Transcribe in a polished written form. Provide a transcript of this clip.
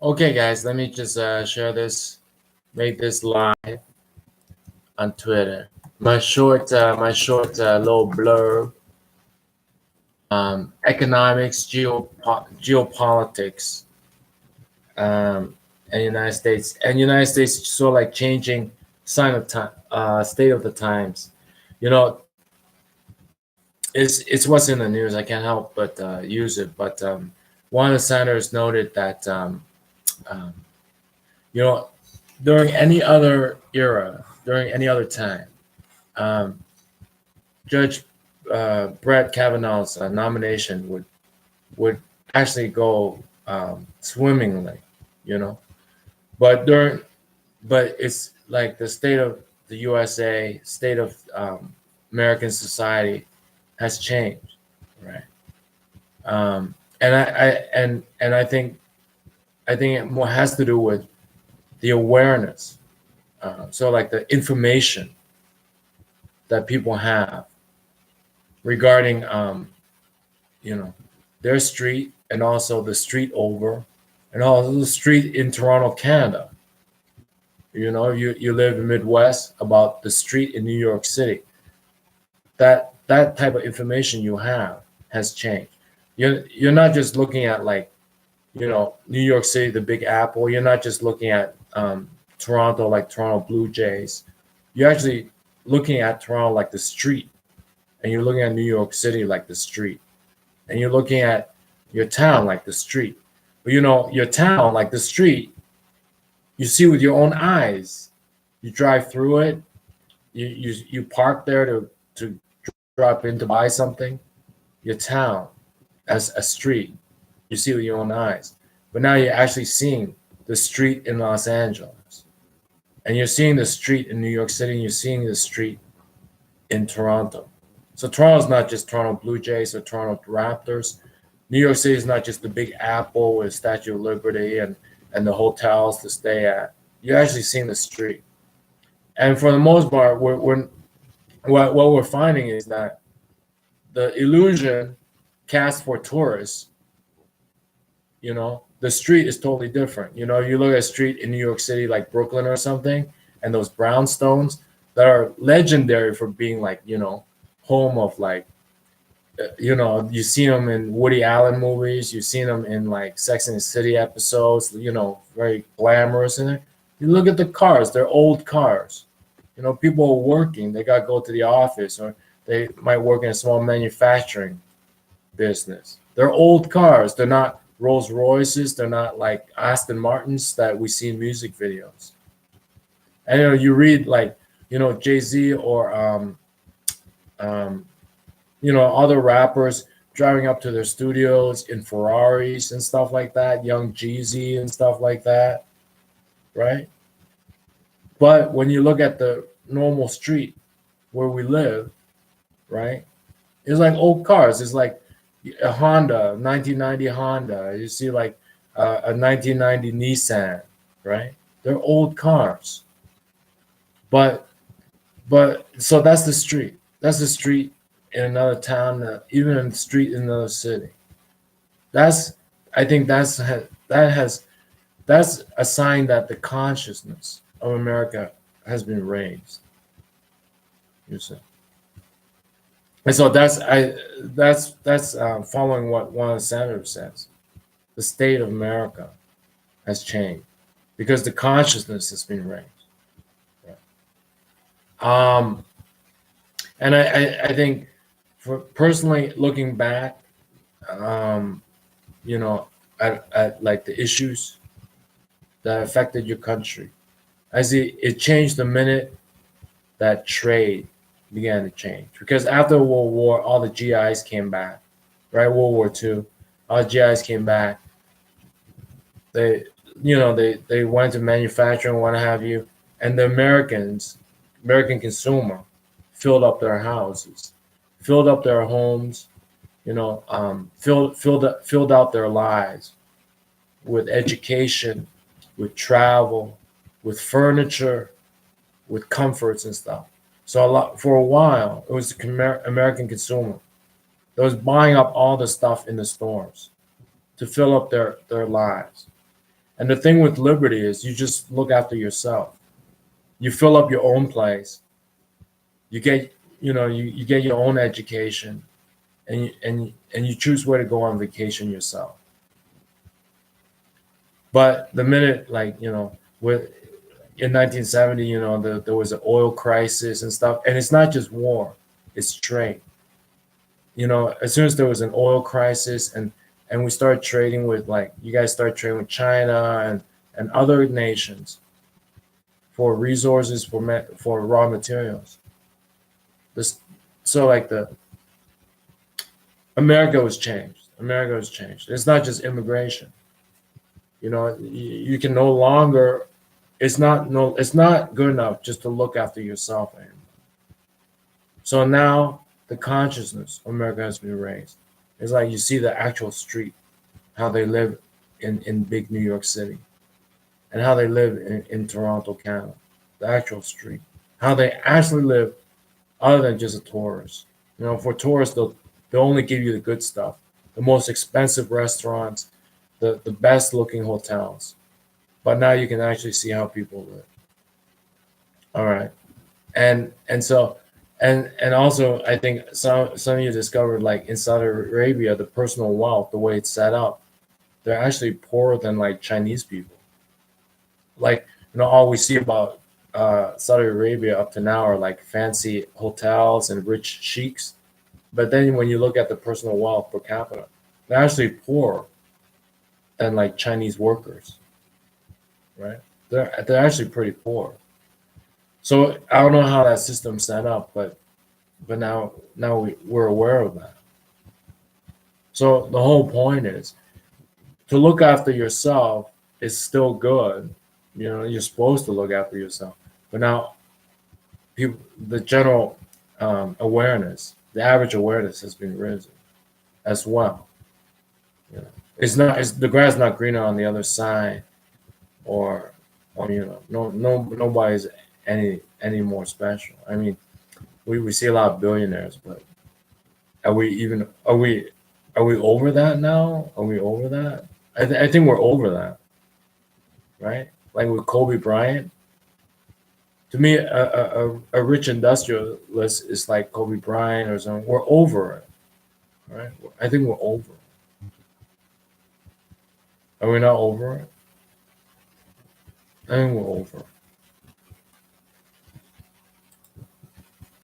Okay, guys, let me just share this, make this live on Twitter. My short little blurb. Economics, geopolitics, and United States sort of like changing sign of time, state of the times. You know, it's what's in the news. I can't help but use it. But one of the senators noted that um, you know, during any other era, during any other time, um, Judge Brett Kavanaugh's nomination would actually go swimmingly, you know. But during, but it's like the state of the USA, state of American society has changed, right? And I think it more has to do with the awareness. So like the information that people have regarding you know, their street and also the street over and also the street in Toronto, Canada. You know, you live in Midwest, about the street in New York City. That type of information you have has changed. You're not just looking at, like, you know, New York City, the Big Apple. You're not just looking at Toronto, like Toronto Blue Jays. You're actually looking at Toronto like the street, and you're looking at New York City like the street, and you're looking at your town like the street. But you know, your town like the street, you see with your own eyes. You drive through it. You park there to drop in to buy something. Your town as a street, you see with your own eyes. But now you're actually seeing the street in Los Angeles, and you're seeing the street in New York City, and you're seeing the street in Toronto. So Toronto's not just Toronto Blue Jays or Toronto Raptors. New York City is not just the Big Apple with Statue of Liberty and the hotels to stay at. You're actually seeing the street. And for the most part, what we're finding is that the illusion cast for tourists, you know, the street is totally different. You know, you look at a street in New York City, like Brooklyn or something, and those brownstones that are legendary for being, like, you know, home of, like, you know, you see them in Woody Allen movies, you see them in like Sex and the City episodes, you know, very glamorous in it. You look at the cars, they're old cars. You know, people are working, they got to go to the office, or they might work in a small manufacturing business. They're old cars, they're not Rolls Royces, they're not like Aston Martins that we see in music videos. And you know, you read, like, you know, Jay-Z or um, you know, other rappers driving up to their studios in Ferraris and stuff like that, Young Jeezy and stuff like that, right? But when you look at the normal street where we live, right, it's like old cars. It's like a Honda, 1990 Honda. You see like a 1990 Nissan, right? They're old cars. But so that's the street. That's the street in another town, even in the street in another city. That's, I think that's a sign that the consciousness of America has been raised. You see, and so that's following what one of the senators says. The state of America has changed because the consciousness has been raised. Um, and I think, for personally looking back, um, you know, at like the issues that affected your country, I see it changed the minute that trade began to change. Because after World War, all the GIs came back, right? World War II, all the GIs came back. They, you know, they went to manufacturing, what have you, and the American consumer, filled up their houses, filled up their homes, you know, filled out their lives with education, with travel, with furniture, with comforts and stuff. So for a while, it was the American consumer that was buying up all the stuff in the stores to fill up their lives. And the thing with liberty is you just look after yourself. You fill up your own place. You get, you get your own education, and you choose where to go on vacation yourself. But the minute, like, with in 1970, there was an oil crisis and stuff, and it's not just war, it's trade. As soon as there was an oil crisis, and we started trading with, like, you guys start trading with China and other nations for resources, for raw materials. This so like the America was changed. America was changed. It's not just immigration. You can no longer. It's not good enough just to look after yourself anymore. So now the consciousness of America has been raised. It's like you see the actual street, how they live in big New York City, and how they live in Toronto, Canada, the actual street, how they actually live other than just a tourist. For tourists, they'll only give you the good stuff, the most expensive restaurants, the best looking hotels. But now you can actually see how people live. All right. And so and also I think some of you discovered, like, in Saudi Arabia, the personal wealth, the way it's set up, they're actually poorer than, like, Chinese people. Like, all we see about Saudi Arabia up to now are, like, fancy hotels and rich sheiks. But then when you look at the personal wealth per capita, they're actually poorer than, like, Chinese workers, right? They're actually pretty poor. So I don't know how that system's set up, but now we're aware of that. So the whole point is to look after yourself is still good. You're supposed to look after yourself. But now the general awareness, the average awareness has been risen as well. The grass not greener on the other side, or nobody's any more special. I mean, we see a lot of billionaires, but are we over that now? Are we over that? I think we're over that, right? Like with Kobe Bryant. To me, a rich industrialist is like Kobe Bryant or something. We're over it, right? I think we're over it. Are we not over it? I think we're over it.